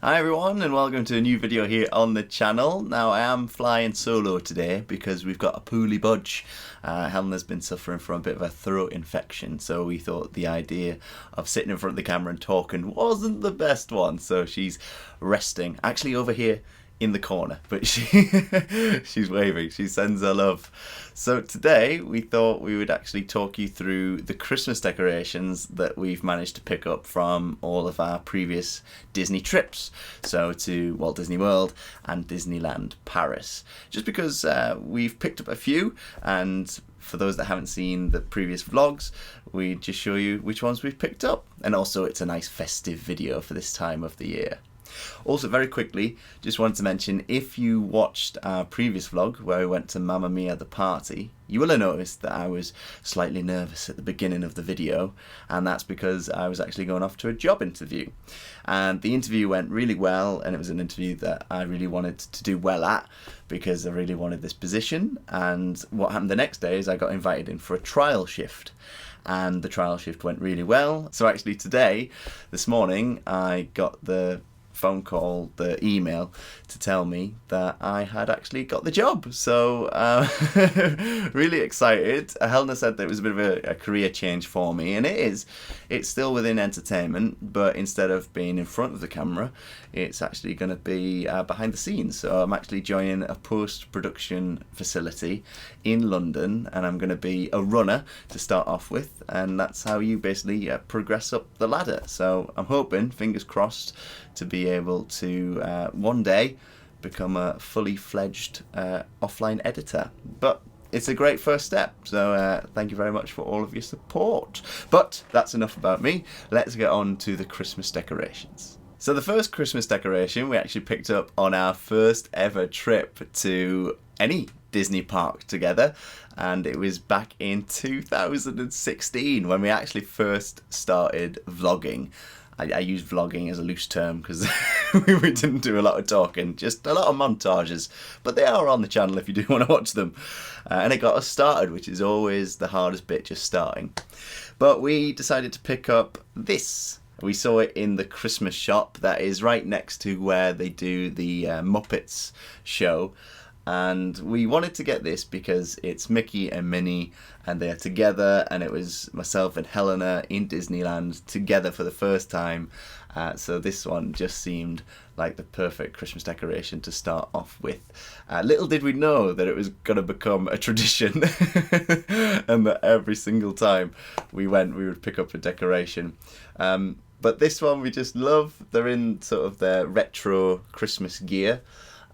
Hi everyone and welcome to a new video here on the channel. Now I am flying solo today because we've got a poorly budge. Helena's been suffering from a bit of a throat infection, so we thought the idea of sitting in front of the camera and talking wasn't the best one, so she's resting actually over here in the corner, but she's waving, she sends her love. So today we thought we would actually talk you through the Christmas decorations that we've managed to pick up from all of our previous Disney trips, so to Walt Disney World and Disneyland Paris, just because we've picked up a few, and for those that haven't seen the previous vlogs, we just show you which ones we've picked up, and also it's a nice festive video for this time of the year. Also, very quickly, just wanted to mention, if you watched our previous vlog where we went to Mamma Mia the party, you will have noticed that I was slightly nervous at the beginning of the video, and that's because I was actually going off to a job interview. And the interview went really well, and it was an interview that I really wanted to do well at because I really wanted this position. And what happened the next day is I got invited in for a trial shift, and the trial shift went really well. So actually today, this morning, I got the phone call, the email to tell me that I had actually got the job. So really excited. Helena said that it was a bit of a career change for me, and it is. It's still within entertainment, but instead of being in front of the camera, it's actually going to be behind the scenes. So I'm actually joining a post-production facility in London, and I'm going to be a runner to start off with, and that's how you basically progress up the ladder. So I'm hoping, fingers crossed, to be able to one day become a fully fledged offline editor. But it's a great first step, so thank you very much for all of your support. But that's enough about me. Let's get on to the Christmas decorations. So the first Christmas decoration we actually picked up on our first ever trip to any Disney park together, and it was back in 2016 when we actually first started vlogging. I use vlogging as a loose term because we didn't do a lot of talking, just a lot of montages, but they are on the channel if you do want to watch them. And it got us started, which is always the hardest bit, just starting. But we decided to pick up this. We saw it in the Christmas shop that is right next to where they do the Muppets show. And we wanted to get this because it's Mickey and Minnie, and they're together, and it was myself and Helena in Disneyland together for the first time. So this one just seemed like the perfect Christmas decoration to start off with. Little did we know that it was going to become a tradition and that every single time we went we would pick up a decoration. But this one we just love. They're in sort of their retro Christmas gear.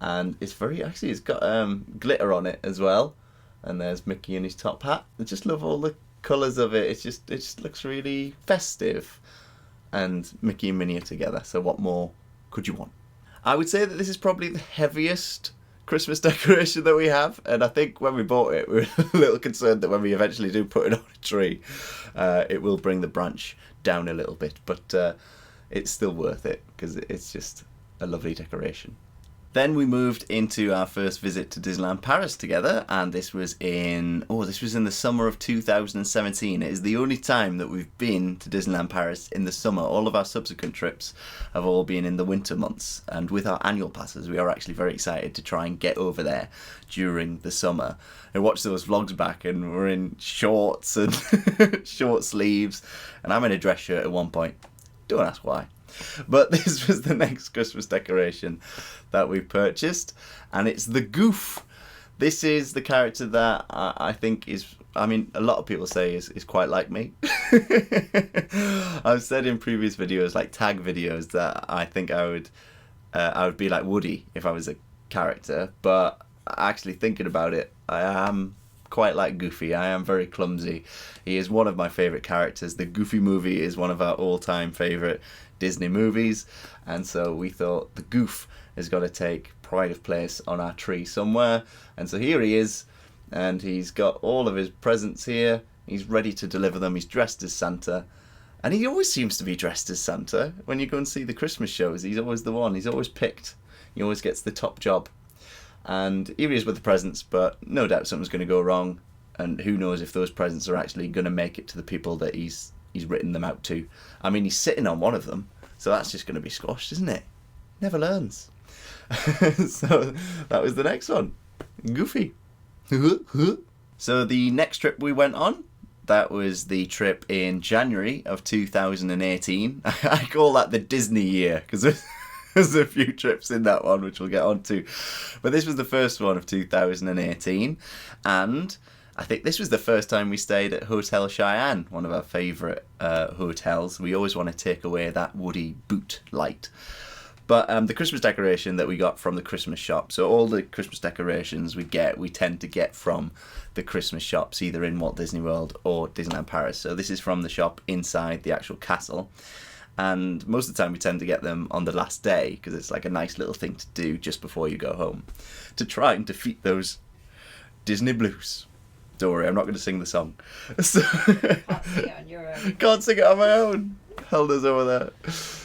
And it's it's got glitter on it as well. And there's Mickey in his top hat. I just love all the colours of it. It just looks really festive. And Mickey and Minnie are together, so what more could you want? I would say that this is probably the heaviest Christmas decoration that we have. And I think when we bought it, we were a little concerned that when we eventually do put it on a tree, it will bring the branch down a little bit. But it's still worth it because it's just a lovely decoration. Then we moved into our first visit to Disneyland Paris together, and this was in the summer of 2017. It is the only time that we've been to Disneyland Paris in the summer. All of our subsequent trips have all been in the winter months, and with our annual passes we are actually very excited to try and get over there during the summer. I watched those vlogs back and we're in shorts and short sleeves, and I'm in a dress shirt at one point. Don't ask why. But this was the next Christmas decoration that we purchased, and it's the Goof. This is the character that I think is, I mean, a lot of people say is quite like me. I've said in previous videos, like tag videos, that I think I would be like Woody if I was a character, but actually thinking about it, I am quite like Goofy. I am very clumsy. He is one of my favourite characters. The Goofy movie is one of our all-time favourite Disney movies, and so we thought the Goof has got to take pride of place on our tree somewhere. And so here he is, and he's got all of his presents here. He's ready to deliver them. He's dressed as Santa, and he always seems to be dressed as Santa. When you go and see the Christmas shows, he's always the one. He's always picked. He always gets the top job. And here he is with the presents, but no doubt something's going to go wrong, and who knows if those presents are actually going to make it to the people that he's written them out to. I mean, he's sitting on one of them, so that's just going to be squashed, isn't it? never learns. So that was the next one. Goofy. So the next trip we went on, that was the trip in January of 2018. I call that the Disney year because there's a few trips in that one, which we'll get on to. But this was the first one of 2018. And I think this was the first time we stayed at Hotel Cheyenne, one of our favourite hotels. We always want to take away that woody boot light. But the Christmas decoration that we got from the Christmas shop, so all the Christmas decorations we tend to get from the Christmas shops, either in Walt Disney World or Disneyland Paris. So this is from the shop inside the actual castle. And most of the time we tend to get them on the last day because it's like a nice little thing to do just before you go home to try and defeat those Disney blues. Don't worry, I'm not going to sing the song. So, Can't sing it on your own. Can't sing it on my own. Helena's over there.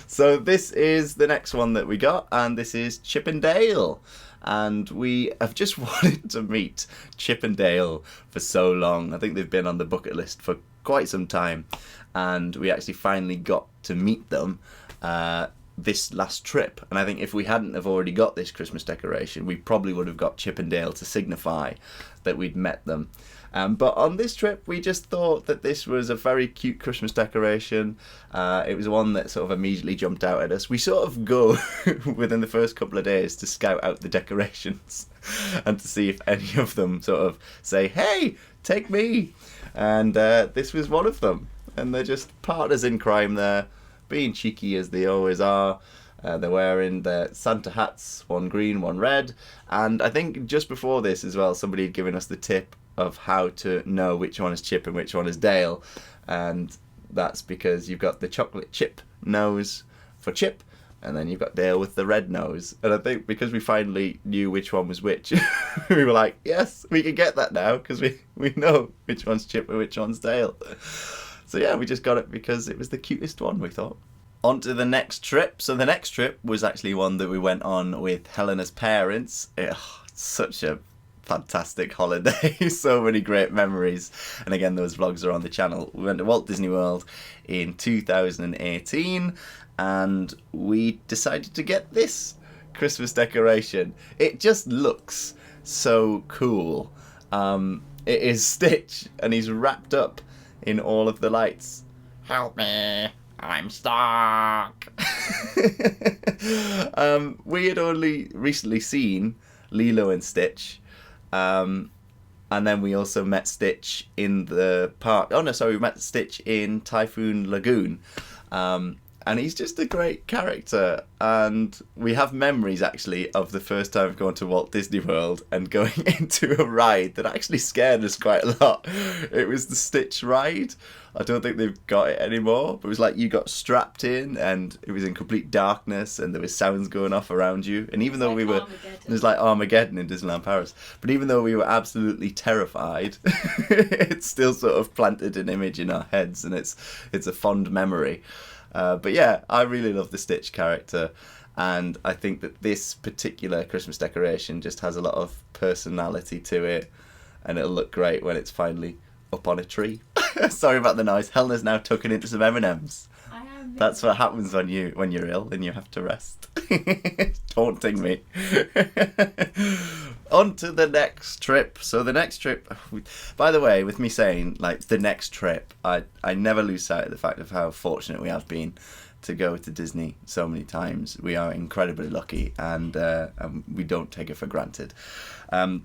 So this is the next one that we got, and this is Chip and Dale. And we have just wanted to meet Chip and Dale for so long. I think they've been on the bucket list for quite some time. And we actually finally got to meet them this last trip. And I think if we hadn't have already got this Christmas decoration, we probably would have got Chip and Dale to signify that we'd met them. But on this trip, we just thought that this was a very cute Christmas decoration. It was one that sort of immediately jumped out at us. We sort of go within the first couple of days to scout out the decorations and to see if any of them sort of say, hey, take me. And this was one of them. And they're just partners in crime there, being cheeky as they always are. They're wearing their Santa hats, one green, one red. And I think just before this as well, somebody had given us the tip of how to know which one is Chip and which one is Dale. And that's because you've got the chocolate chip nose for Chip, and then you've got Dale with the red nose. And I think because we finally knew which one was which, we were like, yes, we can get that now because we know which one's Chip and which one's Dale. So yeah, we just got it because it was the cutest one, we thought. On to the next trip. So the next trip was actually one that we went on with Helena's parents. It's such a fantastic holiday. So many great memories. And again, those vlogs are on the channel. We went to Walt Disney World in 2018 and we decided to get this Christmas decoration. It just looks so cool. It is Stitch and he's wrapped up in all of the lights. Help me, I'm stuck. We had only recently seen Lilo and Stitch. And then we also met Stitch in the park. Oh no, sorry, we met Stitch in Typhoon Lagoon. And he's just a great character. And we have memories actually of the first time going to Walt Disney World and going into a ride that actually scared us quite a lot. It was the Stitch ride. I don't think they've got it anymore, but it was like you got strapped in and it was in complete darkness and there was sounds going off around you. And even though we were, it was like Armageddon in Disneyland Paris, but even though we were absolutely terrified, it's still sort of planted an image in our heads and it's a fond memory. But yeah, I really love the Stitch character, and I think that this particular Christmas decoration just has a lot of personality to it, and it'll look great when it's finally up on a tree. Sorry about the noise. Helena's now tucking into some M&Ms. That's what happens when you're ill and you have to rest. Taunting me. On to the next trip. So the next trip, by the way, with me saying like the next trip, I never lose sight of the fact of how fortunate we have been to go to Disney so many times. We are incredibly lucky and we don't take it for granted.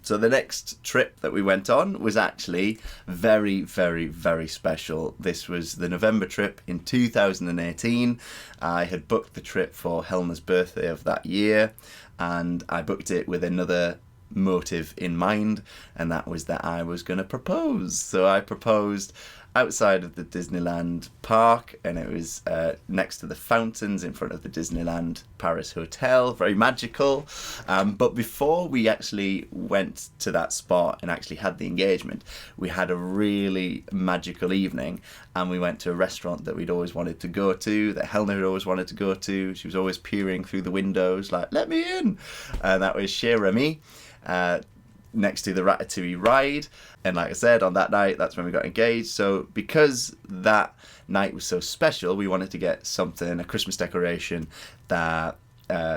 So the next trip that we went on was actually very, very, very special. This was the November trip in 2018. I had booked the trip for Helena's birthday of that year, and I booked it with another motive in mind, and that was that I was going to propose. So I proposed outside of the Disneyland park, and it was next to the fountains in front of the Disneyland Paris Hotel. Very magical. But before we actually went to that spot and actually had the engagement, we had a really magical evening, and we went to a restaurant that we'd always wanted to go to, that Helena had always wanted to go to. She was always peering through the windows like, let me in. And that was Chez Remy, next to the Ratatouille ride. And like I said, on that night, that's when we got engaged. So because that night was so special, we wanted to get something, a Christmas decoration that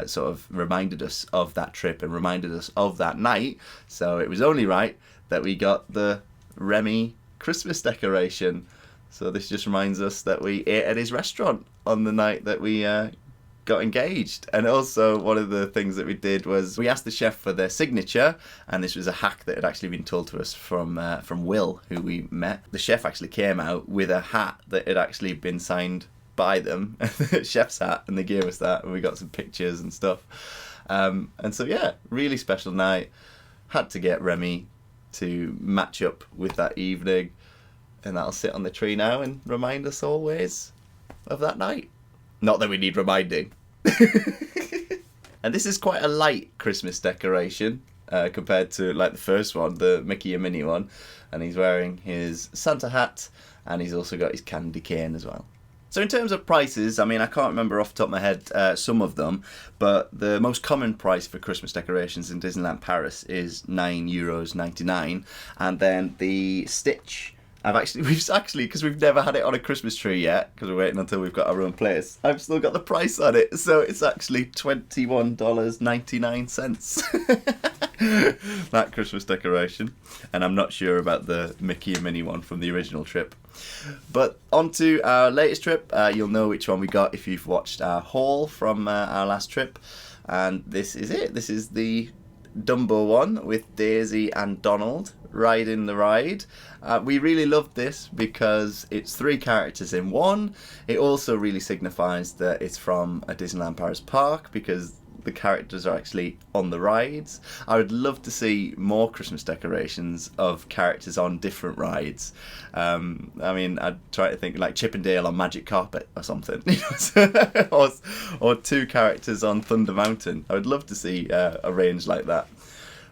sort of reminded us of that trip and reminded us of that night. So it was only right that we got the Remy Christmas decoration. So this just reminds us that we ate at his restaurant on the night that we got engaged. And also one of the things that we did was we asked the chef for their signature, and this was a hack that had actually been told to us from Will, who we met. The chef actually came out with a hat that had actually been signed by them, chef's hat, and they gave us that, and we got some pictures and stuff. And so yeah, really special night. Had to get Remy to match up with that evening, and that'll sit on the tree now and remind us always of that night. Not that we need reminding. And this is quite a light Christmas decoration compared to like the first one, the Mickey and Minnie one. And he's wearing his Santa hat, and he's also got his candy cane as well. So in terms of prices, I mean, I can't remember off the top of my head some of them, but the most common price for Christmas decorations in Disneyland Paris is €9.99, and then the Stitch, we've actually, because we've never had it on a Christmas tree yet, because we're waiting until we've got our own place, I've still got the price on it, so it's actually $21.99. That Christmas decoration. And I'm not sure about the Mickey and Minnie one from the original trip. But on to our latest trip. You'll know which one we got if you've watched our haul from our last trip. And this is it. This is the Dumbo one with Daisy and Donald riding the ride. We really loved this because it's 3 characters in one. It also really signifies that it's from a Disneyland Paris park because the characters are actually on the rides. I would love to see more Christmas decorations of characters on different rides. I mean, I'd try to think like Chip and Dale on Magic Carpet or something. or 2 characters on Thunder Mountain. I would love to see a range like that.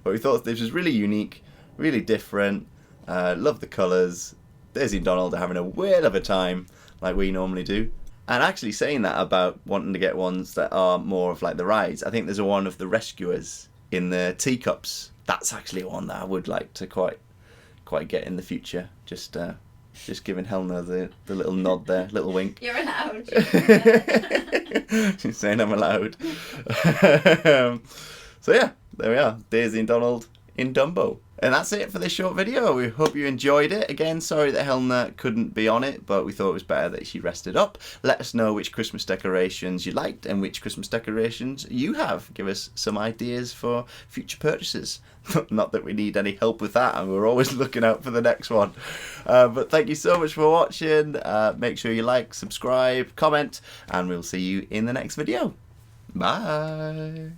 But we thought this was really unique, really different. Love the colours. Daisy and Donald are having a whale of a time like we normally do. And actually saying that about wanting to get ones that are more of like the rides, I think there's one of the rescuers in the teacups. That's actually one that I would like to quite get in the future. Just giving Helena the little nod there, little wink. You're allowed. She's saying I'm allowed. So yeah, there we are. Daisy and Donald in Dumbo. And that's it for this short video. We hope you enjoyed it. Again, sorry that Helena couldn't be on it, but we thought it was better that she rested up. Let us know which Christmas decorations you liked and which Christmas decorations you have. Give us some ideas for future purchases. Not that we need any help with that, and we're always looking out for the next one. But thank you so much for watching. Make sure you like, subscribe, comment, and we'll see you in the next video. Bye.